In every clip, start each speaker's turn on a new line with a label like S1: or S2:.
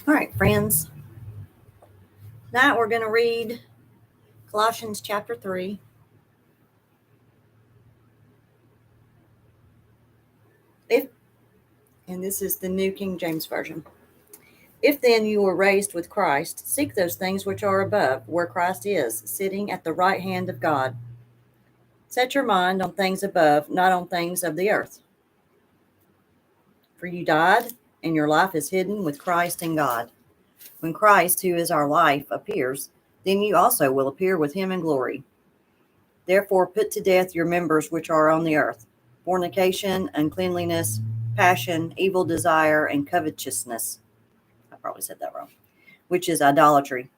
S1: All right, friends. Tonight we're going to read Colossians Chapter 3. And this is the New King James Version. If then you were raised with Christ, seek those things which are above, where Christ is, sitting at the right hand of God. Set your mind on things above, not on things of the earth. For you died, and your life is hidden with Christ in God. When Christ, who is our life, appears, then you also will appear with him in glory. Therefore put to death your members which are on the earth: fornication, uncleanliness, passion, evil desire, and covetousness. I probably said that wrong. Which is idolatry.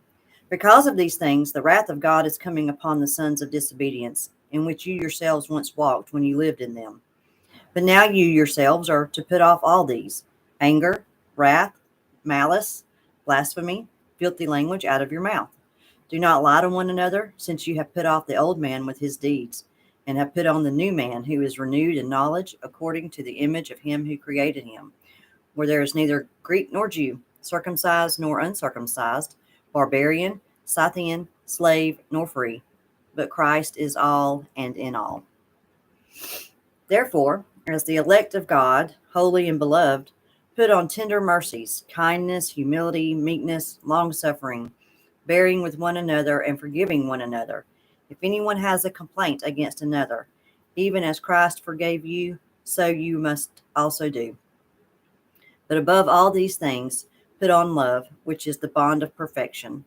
S1: Because of these things, the wrath of God is coming upon the sons of disobedience, in which you yourselves once walked when you lived in them. But now you yourselves are to put off all these: anger, wrath, malice, blasphemy, filthy language out of your mouth. Do not lie to one another, since you have put off the old man with his deeds, and have put on the new man, who is renewed in knowledge according to the image of him who created him, where there is neither Greek nor Jew, circumcised nor uncircumcised, barbarian, Scythian, slave nor free, but Christ is all and in all. Therefore, as the elect of God, holy and beloved, put on tender mercies, kindness, humility, meekness, long-suffering, bearing with one another and forgiving one another. If anyone has a complaint against another, even as Christ forgave you, so you must also do. But above all these things, put on love, which is the bond of perfection.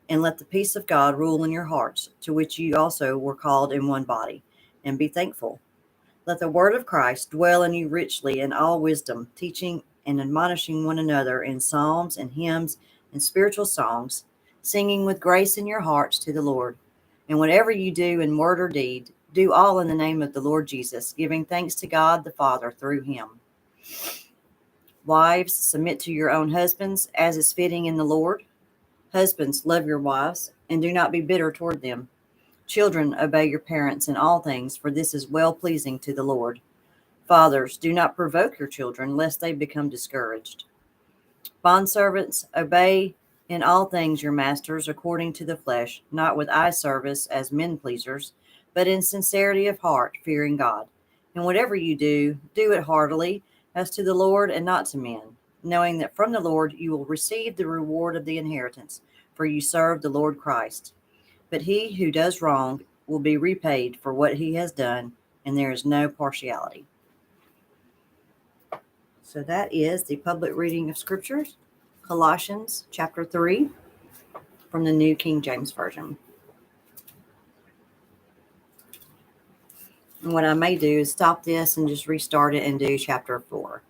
S1: And let the peace of God rule in your hearts, to which you also were called in one body, and be thankful. Let the word of Christ dwell in you richly in all wisdom, teaching and admonishing one another in psalms and hymns and spiritual songs, singing with grace in your hearts to the Lord. And whatever you do in word or deed, do all in the name of the Lord Jesus, giving thanks to God the Father through him. Wives, submit to your own husbands, as is fitting in the Lord. Husbands, love your wives, and do not be bitter toward them. Children, obey your parents in all things, for this is well-pleasing to the Lord. Fathers, do not provoke your children, lest they become discouraged. Bondservants, obey in all things your masters according to the flesh, not with eye service as men pleasers, but in sincerity of heart, fearing God. And whatever you do, do it heartily, as to the Lord and not to men, knowing that from the Lord you will receive the reward of the inheritance, for you serve the Lord Christ. But he who does wrong will be repaid for what he has done, and there is no partiality. So that is the public reading of Scriptures, Colossians Chapter 3, from the New King James Version. And what I may do is stop this and just restart it and do Chapter 4.